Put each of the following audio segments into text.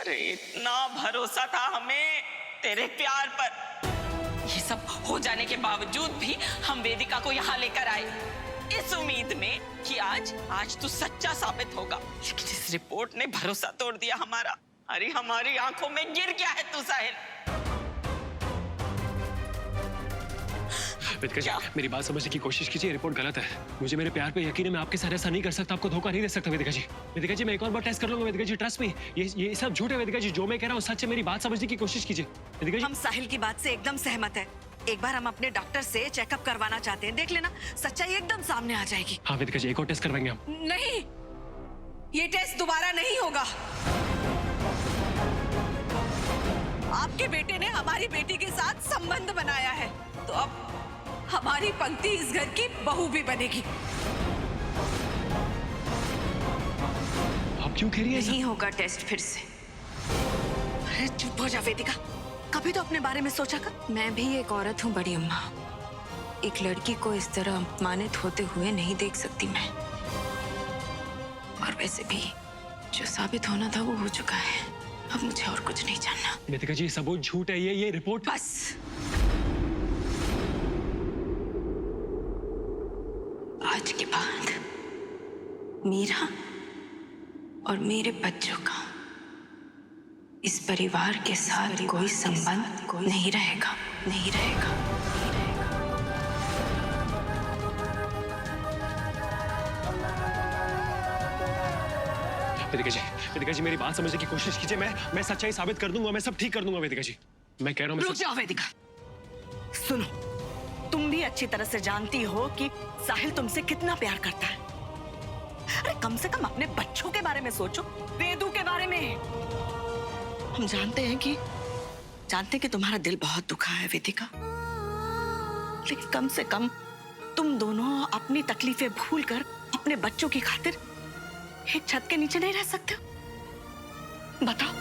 अरे इतना भरोसा था हमें तेरे प्यार पर। ये सब हो जाने के बावजूद भी हम वेदिका को यहाँ लेकर आए इस उम्मीद में कि आज तू सच्चा साबित होगा। लेकिन इस रिपोर्ट ने भरोसा तोड़ दिया हमारा। अरे हमारी आंखों में गिर गया है तू साहिल। वेदिका जी, मेरी बात समझने की कोशिश कीजिए। रिपोर्ट गलत है। मुझे मेरे प्यार पे यकीन है। मैं आपके साथ ऐसा नहीं कर सकता, आपको धोखा नहीं दे सकता वेदिका जी। वेदिका जी, मैं एक और बार टेस्ट कर लूंगा वेदिका जी, ट्रस्ट मी। ये सब झूठ है वेदिका जी। जो मैं कह रहा हूँ सच है। मेरी बात समझने की कोशिश कीजिए वेदिका जी। हम साहिल की बात से एकदम सहमत है। एक बार हम अपने डॉक्टर से चेकअप करवाना चाहते हैं। देख लेना, सच्चाई एकदम सामने आ जाएगी। हाँ वेदिका जी, एक और टेस्ट करवाएंगे हम। नहीं, ये टेस्ट दोबारा नहीं होगा। आपके बेटे ने हमारी बेटी के साथ संबंध बनाया है, तो अब हमारी पंक्ति इस घर की बहू भी बनेगी। आप क्यों कह रही हैं? नहीं होगा टेस्ट फिर से। अरे चुप हो जा वेदिका, कभी तो अपने बारे में सोचा कर। मैं भी एक औरत हूँ बड़ी अम्मा। एक लड़की को इस तरह अपमानित होते हुए नहीं देख सकती मैं। और वैसे भी जो साबित होना था वो हो चुका है। अब मुझे और कुछ नहीं जानना। वेदिका जी, सबूत झूठ है। ये रिपोर्ट बस। आज के बाद मीरा और मेरे बच्चों का इस परिवार के साथ कोई संबंध नहीं रहेगा। नहीं रहेगा। वेदिका जी, मेरी बात समझने की कोशिश कीजिए। मैं सच्चाई साबित कर दूंगा। मैं सब ठीक कर दूंगा वेदिका जी। मैं कह रहा हूँ। रुक जाओ वेदिका, सुनो, तुम भी अच्छी तरह से जानती हो कि साहिल तुमसे कितना प्यार करता है। अरे कम से कम अपने बच्चों के बारे में सोचो, वेदू के बारे में। हम जानते हैं कि तुम्हारा दिल बहुत दुखा है वेदिका, लेकिन कम से कम तुम दोनों अपनी तकलीफें भूलकर अपने बच्चों की खातिर एक छत के नीचे नहीं रह सकते हो? बताओ।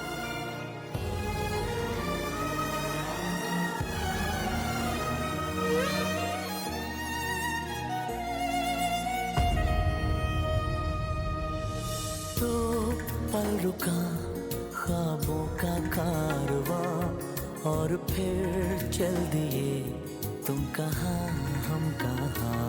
तो पल रुका ख्वाबों का कारवां और फिर चल दिए तुम कहाँ हम कहाँ।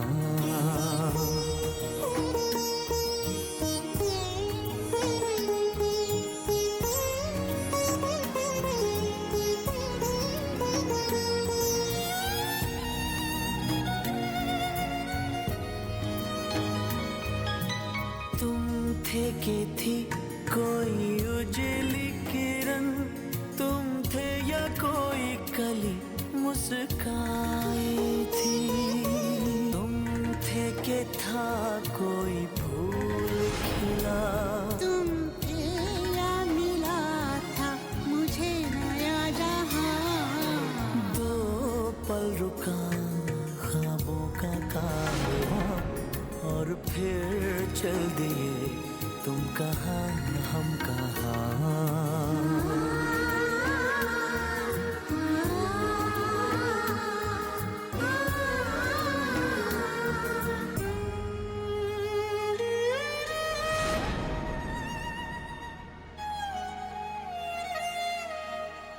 थे कि थी कोई उजली किरण, तुम थे या कोई कली मुस्काई थी। तुम थे कि था कोई फूल खिला, तुम थे या मिला था मुझे नया जहां। दो पल रुका ख्वाबों का कारवां और फिर चल दिए तुम कहाँ हम कहाँ।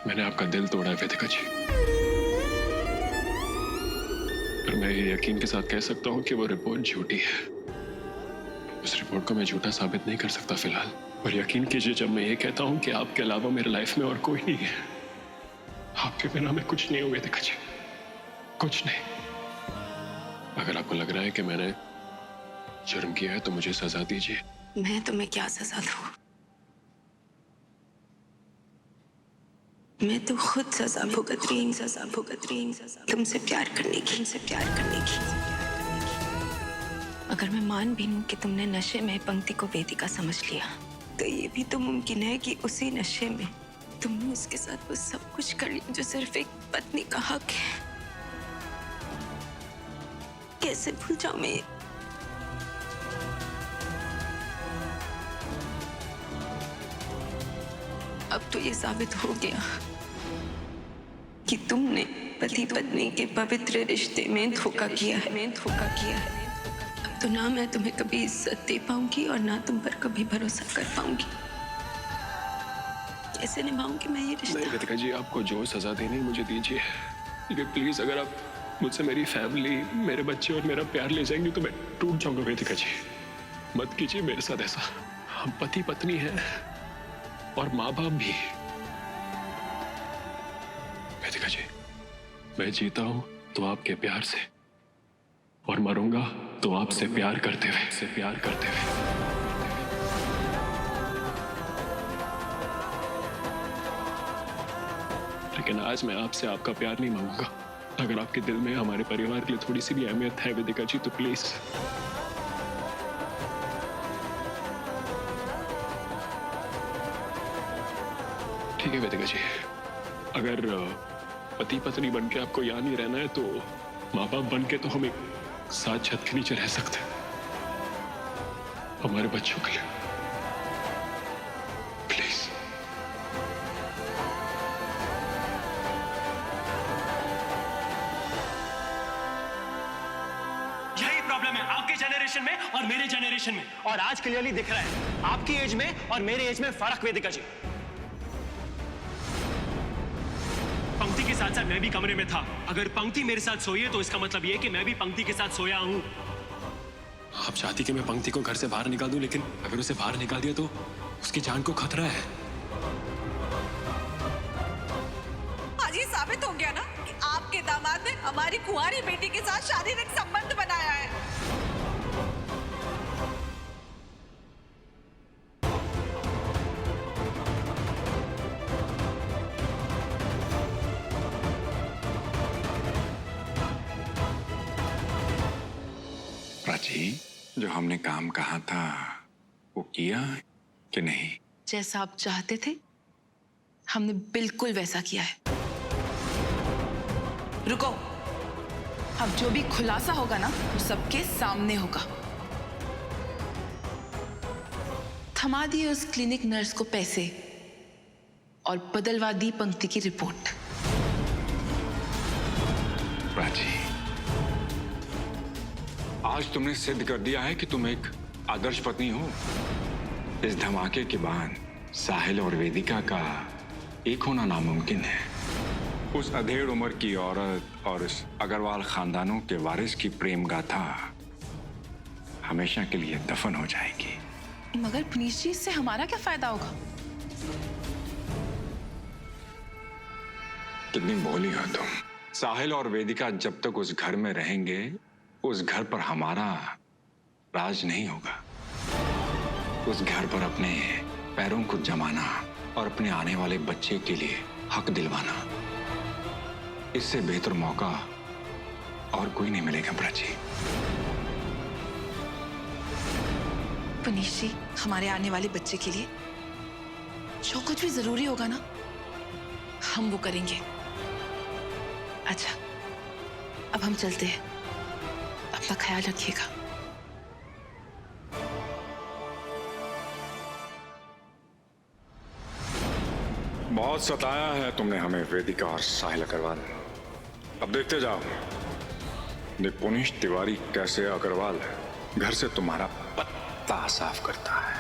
मैंने आपका दिल तोड़ा है वेदिका जी, पर मैं ये यकीन के साथ कह सकता हूँ कि वो रिपोर्ट झूठी है। उस रिपोर्ट को मैं झूठा साबित नहीं कर सकता फिलहाल। पर यकीन कीजिए, जब मैं ये कहता हूँ कि आपके अलावा मेरे लाइफ में और कोई नहीं है, आपके बिना मैं कुछ नहीं हूँ वेदिका जी, कुछ नहीं। अगर आपको लग रहा है कि मैंने जुर्म किया है तो मुझे सजा दीजिए। मैं तुम्हें क्या सजा दूं? मैं तो खुद सजा भुगत रही हूं तुमसे प्यार करने की। अगर मैं मान भी लूं कि तुमने नशे में पंक्ति को वेदिका समझ लिया, तो ये भी तो मुमकिन है कि उसी नशे में तुमने उसके साथ वो सब कुछ कर लिया जो सिर्फ एक पत्नी का हक है। कैसे भूल जाऊं मैं? अब तो ये साबित हो गया कि तुमने पति पत्नी के पवित्र रिश्ते में धोखा किया है। अब तो ना मैं तुम्हें कभी इज्जत दे पाऊंगी और ना तुम पर कभी भरोसा कर पाऊंगी। कैसे निभाऊंगी मैं ये रिश्ता? नहीं वेदिका जी, आपको जो सजा देनी है मुझे दीजिए, लेकिन प्लीज अगर आप मुझसे मेरी फैमिली, मेरे बच्चे और मेरा प्यार ले जाएंगे तो मैं टूट जाऊंगा। वेदिका जी मत कीजिए मेरे साथ ऐसा। हम पति पत्नी हैं और माँ बाप भी। वेदिका जी, मैं जीता हूं तो आपके प्यार से और मरूंगा तो आपसे प्यार करते हुए। लेकिन आज मैं आपसे आपका प्यार नहीं मांगूंगा। अगर आपके दिल में हमारे परिवार के लिए थोड़ी सी भी अहमियत है वेदिका जी तो प्लीज। ठीक है वेदिका जी, अगर पति पत्नी बन के आपको यहाँ नहीं रहना है तो माँ बाप बन के तो हम एक साथ छत के नीचे रह सकते हैं हमारे बच्चों के लिए। प्लीज। यही प्रॉब्लम है आपके जनरेशन में और मेरे जनरेशन में, और आज क्लियरली दिख रहा है आपकी एज में और मेरे एज में फर्क। वेदिका जी, पंक्ति के साथ साथ मैं भी कमरे में था। अगर पंक्ति मेरे साथ सोई है तो इसका मतलब यह कि मैं भी पंक्ति के साथ सोया हूं। आप चाहती कि मैं पंक्ति को घर से बाहर निकाल दूं, लेकिन अगर उसे बाहर निकाल दिया तो उसकी जान को खतरा है। आज ये साबित हो गया ना कि आपके दामाद ने हमारी कुंवारी बेटी के साथ शारीरिक संबंध बनाया है। प्राची, जो हमने काम कहा था वो किया कि नहीं? जैसा आप चाहते थे हमने बिल्कुल वैसा किया है। रुको, अब जो भी खुलासा होगा ना वो सबके सामने होगा। थमा दिए उस क्लिनिक नर्स को पैसे और बदलवा दी पंक्ति की रिपोर्ट। प्राची, आज तुमने सिद्ध कर दिया है कि तुम एक आदर्श पत्नी हो। इस धमाके के बाद साहिल और वेदिका का एक होना नामुमकिन है। उस अधेड़ उम्र की औरत और उस अग्रवाल खानदानों के वारिस की प्रेम गाथा हमेशा के लिए दफन हो जाएगी। मगर पुनीश जी, इससे हमारा क्या फायदा होगा? कितनी भोली हो तुम। साहिल और वेदिका जब तक उस घर में रहेंगे उस घर पर हमारा राज नहीं होगा। उस घर पर अपने पैरों को जमाना और अपने आने वाले बच्चे के लिए हक दिलवाना, इससे बेहतर मौका और कोई नहीं मिलेगा प्राची। पुनीश जी, हमारे आने वाले बच्चे के लिए जो कुछ भी जरूरी होगा ना हम वो करेंगे। अच्छा, अब हम चलते हैं। अपना ख्याल रखिएगा। बहुत सताया है तुमने हमें वेदिका और साहिल अग्रवाल। अब देखते जाओ पुनीश तिवारी कैसे अग्रवाल घर से तुम्हारा पत्ता साफ करता है।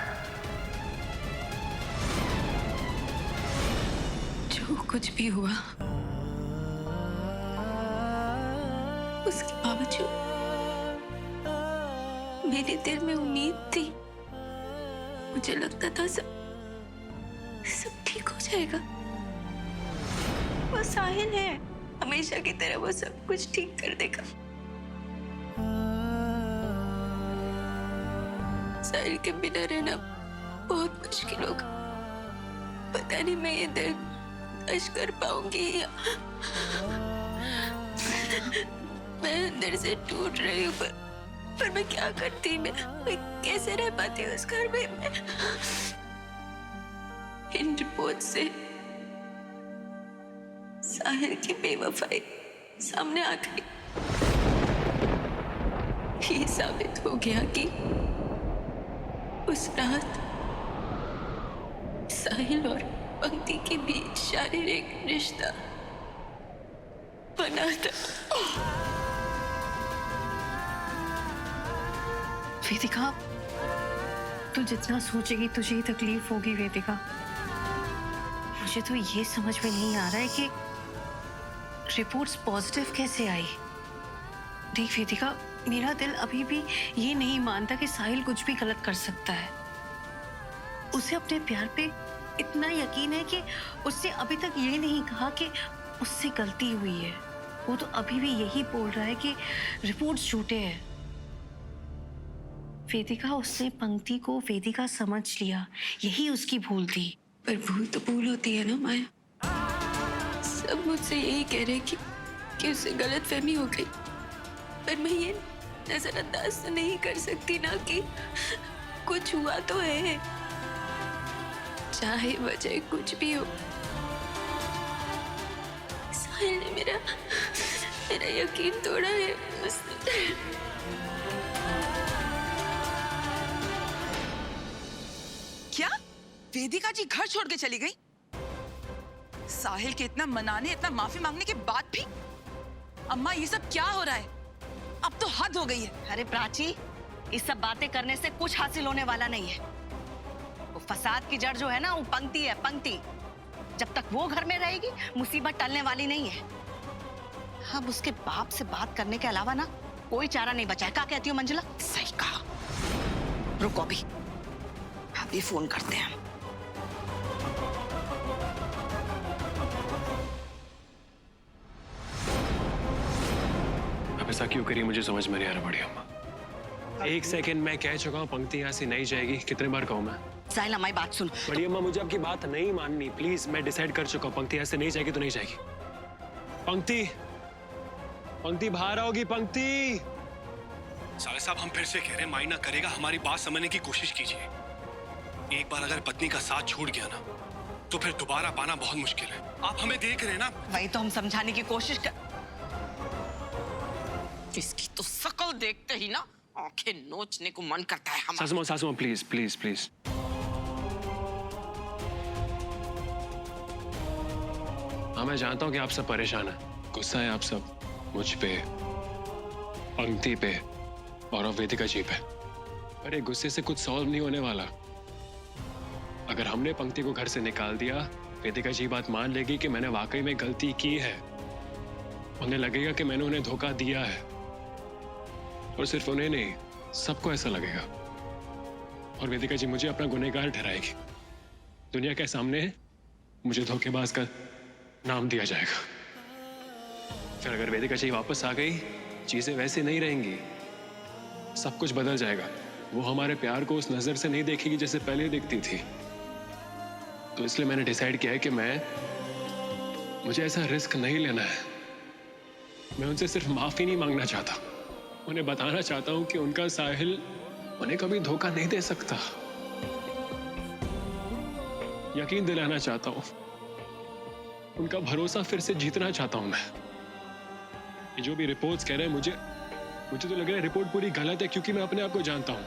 जो कुछ भी हुआ उसके बावजूद मेरे दिल में उम्मीद थी। मुझे लगता था सब ठीक हो जाएगा। वो साहिल है, हमेशा की तरह वो सब कुछ ठीक कर देगा। साहिल के बिना रहना बहुत मुश्किल होगा। पता नहीं मैं ये दिल बर्दाश्त कर पाऊंगी या मैं अंदर से टूट रही हूँ। पर मैं क्या करती, मैं कैसे रह पाती उस घर में? मैं इन रिपोर्ट से साहिल की बेवफाई सामने आ गई। ये साबित हो गया कि उस रात साहिल और पंक्ति के बीच शारीरिक रिश्ता बना था। वेदिका, तू जितना सोचेगी तुझे ही तकलीफ होगी। वेदिका, मुझे तो ये समझ में नहीं आ रहा है कि रिपोर्ट्स पॉजिटिव कैसे आई। देख वेदिका, मेरा दिल अभी भी ये नहीं मानता कि साहिल कुछ भी गलत कर सकता है। उसे अपने प्यार पे इतना यकीन है कि उसने अभी तक ये नहीं कहा कि उससे गलती हुई है। वो तो अभी भी यही बोल रहा है कि रिपोर्ट्स झूठे हैं। वेदिका, उसने पंक्ति को वेदिका समझ लिया, यही उसकी भूल थी। पर भूल तो भूल होती है ना माया। सब मुझसे यही कह रहे कि उससे गलतफहमी हो गई, पर मैं ये नजरअंदाज तो नहीं कर सकती ना कि कुछ हुआ तो है, चाहे वजह कुछ भी हो। साहिल ने मेरा यकीन तोड़ा है उसने। क्या वेदिका जी घर छोड़ के चली गई? साहिल के इतना मनाने, इतना माफी मांगने के बाद भी? अम्मा, ये सब क्या हो रहा है? अब तो हद हो गई है। अरे प्राची, इस सब बातें करने से कुछ हासिल होने वाला नहीं है। वो फसाद की जड़ जो है ना, वो पंक्ति है, पंक्ति। जब तक वो घर में रहेगी, मुसीबत टलने वाली नहीं है। अब उसके बाप से बात करने के अलावा ना कोई चारा नहीं बचा है। क्या कहती हो मंजुला? सही कहा। रुको अभी फोन करते हैं। अब ऐसा क्यों करी मुझे समझ में नहीं आ रहा बड़ी अम्मा। 1 सेकंड मैं कह चुका हूँ पंक्ति यहाँ से नहीं जाएगी। कितने बार कहूँ मैं? साहिल, हमारी बात सुन। बड़ी अम्मा, मुझे आपकी बात नहीं माननी प्लीज। मैं डिसाइड कर चुका हूँ, पंक्ति यहाँ से नहीं जाएगी तो नहीं जाएगी। पंक्ति बाहर आओगी? पंक्ति। साले साहब, हम फिर से कह रहे हैं, मायना करेगा, हमारी बात समझने की कोशिश कीजिए। एक बार अगर पत्नी का साथ छूट गया ना, तो फिर दोबारा पाना बहुत मुश्किल है। आप हमें देख रहे हैं ना। वही तो हम समझाने की कोशिश कर। इसकी तो शकल देखते ही ना आंखें नोचने को मन करता है हमारा। सासू प्लीज प्लीज प्लीज। हाँ, मैं जानता हूँ कि आप सब परेशान हैं, गुस्सा है आप सब मुझ पे, पंक्ति पे और वेदिका जी पे। अरे गुस्से से कुछ सॉल्व नहीं होने वाला। अगर हमने पंक्ति को घर से निकाल दिया, वेदिका जी बात मान लेगी कि मैंने वाकई में गलती की है। उन्हें लगेगा कि मैंने उन्हें धोखा दिया है, और सिर्फ उन्हें नहीं, सबको ऐसा लगेगा। और वेदिका जी मुझे अपना गुनहगार ठहराएगी। दुनिया के सामने मुझे धोखेबाज का नाम दिया जाएगा। फिर अगर वेदिका जी वापस आ गई, चीजें वैसे नहीं रहेंगी, सब कुछ बदल जाएगा। वो हमारे प्यार को उस नजर से नहीं देखेगी जैसे पहले देखती थी। तो इसलिए मैंने डिसाइड किया है कि मुझे ऐसा रिस्क नहीं लेना है। मैं उनसे सिर्फ माफी नहीं मांगना चाहता, उन्हें बताना चाहता हूं कि उनका साहिल उन्हें कभी धोखा नहीं दे सकता। यकीन दिलाना चाहता हूं, उनका भरोसा फिर से जीतना चाहता हूं मैं। ये जो भी रिपोर्ट्स कह रहे हैं, मुझे तो लग रहा है रिपोर्ट पूरी गलत है, क्योंकि मैं अपने आप को जानता हूं।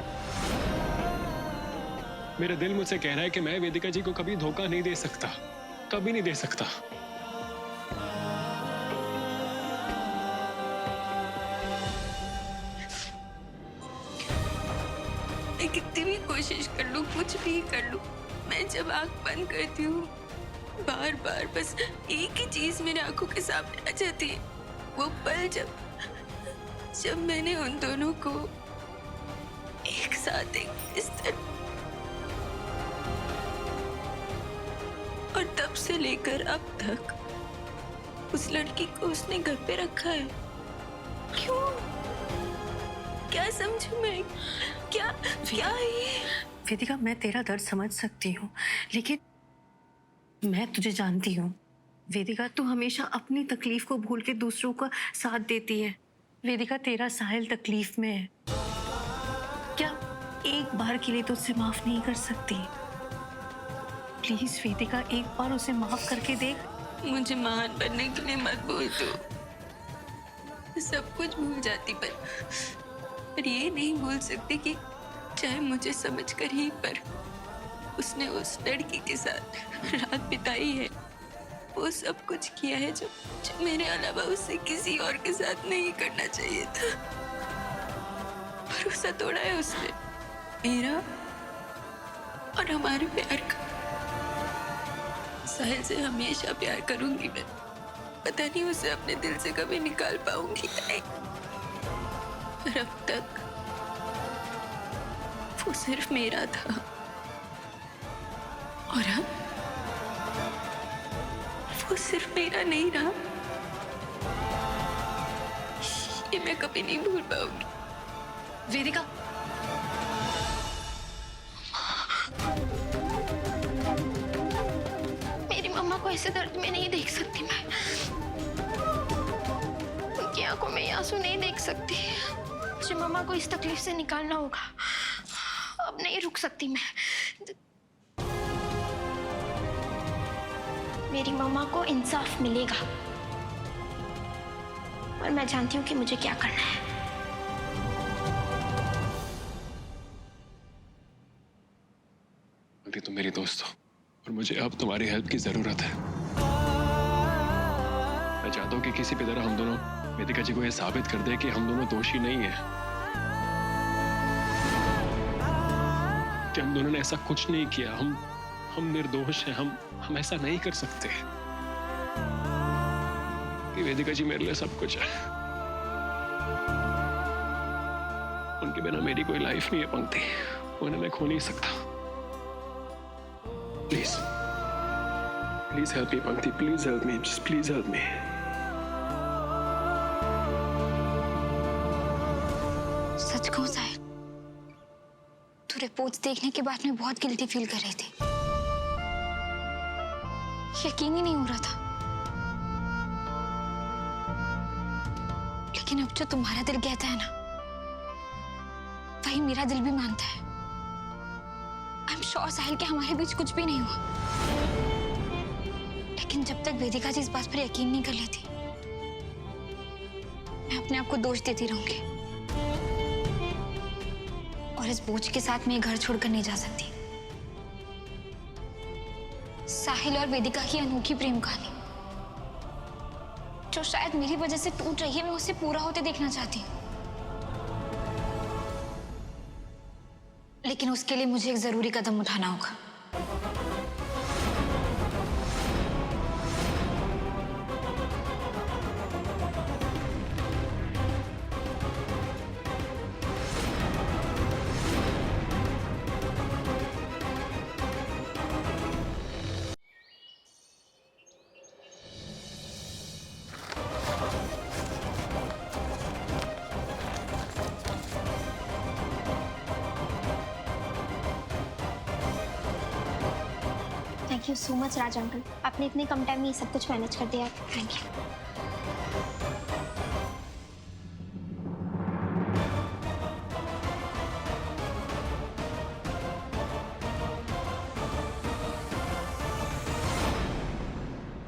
मेरा दिल मुझसे कह रहा है कि मैं वेदिका जी को कभी धोखा नहीं दे सकता, कभी नहीं दे सकता। मैं कितनी भी कोशिश कर लूं, कुछ भी कर लूं, मैं जब आंख बंद करती हूँ, बार बार बस एक ही चीज मेरे आंखों के सामने आ जाती है। वो पल जब मैंने उन दोनों को एक साथ एक बिस्तर, और तब से लेकर अब तक उस लड़की को उसने घर पे रखा है। क्यों? क्या समझूं मैं? क्या है ये? वेदिका, मैं तेरा दर्द समझ सकती हूँ, लेकिन मैं तुझे जानती हूँ। वेदिका, तू हमेशा अपनी तकलीफ को भूल के दूसरों का साथ देती है। वेदिका, तेरा साहिल तकलीफ में है, क्या एक बार के लिए तुझसे माफ नहीं कर सकती? प्लीज वेदिका, एक बार उसे माफ करके देख। मुझे महान बनने के लिए मत बोल दो। सब कुछ भूल जाती, पर ये नहीं भूल सकती कि चाहे मुझे समझकर ही, पर उसने उस लड़की के साथ रात बिताई है। वो सब कुछ किया है जो मेरे अलावा उससे किसी और के साथ नहीं करना चाहिए था। भरोसा तोड़ा है उसने, मेरा और हमारे प्यार का। साहिल से हमेशा प्यार करूंगी मैं। पता नहीं उसे अपने दिल से कभी निकाल पाऊंगी या नहीं, पर अब तक वो सिर्फ मेरा था। और अब वो सिर्फ मेरा नहीं रहा। ये मैं कभी नहीं भूल पाऊंगी। वेदिका, मेरी मम्मा को ऐसे दर्द में नहीं देख सकती मैं। उनकी आंखों में आंसू नहीं देख सकती। मुझे मम्मा को इस तकलीफ से निकालना होगा। अब नहीं रुक सकती मैं। मेरी मम्मा को इंसाफ मिलेगा, और मैं जानती हूँ कि मुझे क्या करना है। आंटी तुम मेरी दोस्त हो और मुझे अब तुम्हारी हेल्प की जरूरत है। मैं चाहता हूँ कि किसी भी तरह हम दोनों वेदिका जी को यह साबित कर दे कि हम दोनों दोषी नहीं है, कि हम दोनों ने ऐसा कुछ नहीं किया। हम निर्दोष हैं। हम ऐसा नहीं कर सकते। कि वेदिका जी मेरे लिए सब कुछ है। उनके बिना मेरी कोई लाइफ नहीं है पंक्ति। उन्हें मैं खो नहीं सकता। Please please help me Pankti, please help me, just please help me. सच कहूं साहिल, तू रिपोर्ट्स देखने के बाद मैं बहुत गिल्टी फील कर रही थी। यकीन ही नहीं हो रहा था, लेकिन अब जो तुम्हारा दिल कहता है ना, वही मेरा दिल भी मानता है। आई एम श्योर साहिल कि हमारे बीच कुछ भी नहीं हुआ, लेकिन जब तक वेदिका जी इस बात पर यकीन नहीं कर लेती, मैं अपने आप को दोष देती रहूंगी। और इस बोझ के साथ मैं ये घर छोड़कर नहीं जा सकती। साहिल और वेदिका की अनोखी प्रेम कहानी, जो शायद मेरी वजह से टूट रही है, मैं उसे पूरा होते देखना चाहती हूँ। लेकिन उसके लिए मुझे एक जरूरी कदम उठाना होगा। Thank you so much Raj uncle, आपने इतने कम टाइम में ये सब कुछ मैनेज कर दिया। Thank you.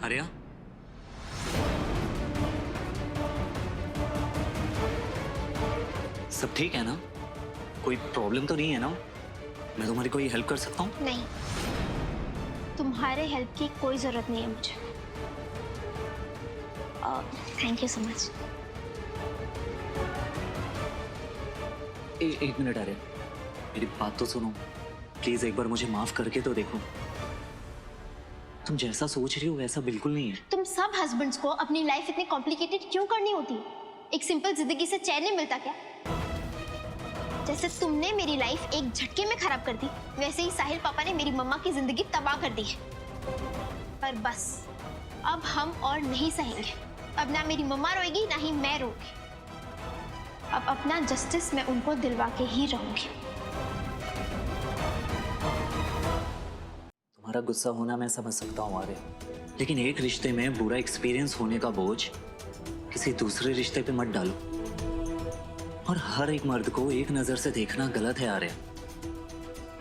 आर्या, सब ठीक है ना? कोई प्रॉब्लम तो नहीं है ना? मैं तुम्हारी कोई हेल्प कर सकता हूँ? नहीं, तुम्हारे हेल्प की कोई जरूरत नहीं है मुझे। Thank you so much. एक मिनट आर्या, मेरी बात तो सुनो प्लीज। एक बार मुझे माफ करके तो देखो। तुम जैसा सोच रही हो वैसा बिल्कुल नहीं है। तुम सब हस्बैंड्स को अपनी लाइफ इतनी कॉम्प्लिकेटेड क्यों करनी होती है? एक सिंपल जिंदगी से चैन नहीं मिलता क्या? जैसे तुमने मेरी लाइफ एक झटके में खराब कर दी, वैसे ही साहिल पापा ने मेरी मम्मा की जिंदगी तबाह कर दी है। पर बस अब हम और नहीं सहेंगे। अब ना मेरी मम्मा रोएगी ना ही मैं रोऊंगी। अब अपना जस्टिस मैं उनको दिलवा के ही रहूंगी। तुम्हारा गुस्सा होना मैं समझ सकता हूँ आर्या, लेकिन एक रिश्ते में बुरा एक्सपीरियंस होने का बोझ किसी दूसरे रिश्ते पे मत डालो। और हर एक मर्द को एक नजर से देखना गलत है आर्या।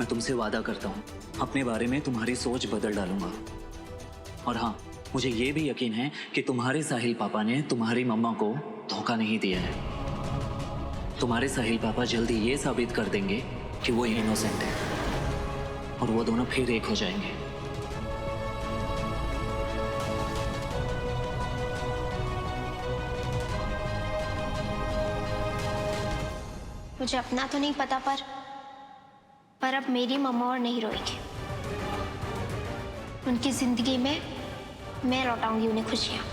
मैं तुमसे वादा करता हूँ अपने बारे में तुम्हारी सोच बदल डालूंगा। और हाँ, मुझे ये भी यकीन है कि तुम्हारे साहिल पापा ने तुम्हारी मम्मा को धोखा नहीं दिया है। तुम्हारे साहिल पापा जल्दी ये साबित कर देंगे कि वो इनोसेंट है, और वो दोनों फिर एक हो जाएंगे। मुझे अपना तो नहीं पता, पर अब मेरी मम्मा और नहीं रोएगी। उनकी जिंदगी में मैं लौटाऊंगी उन्हें खुशियाँ।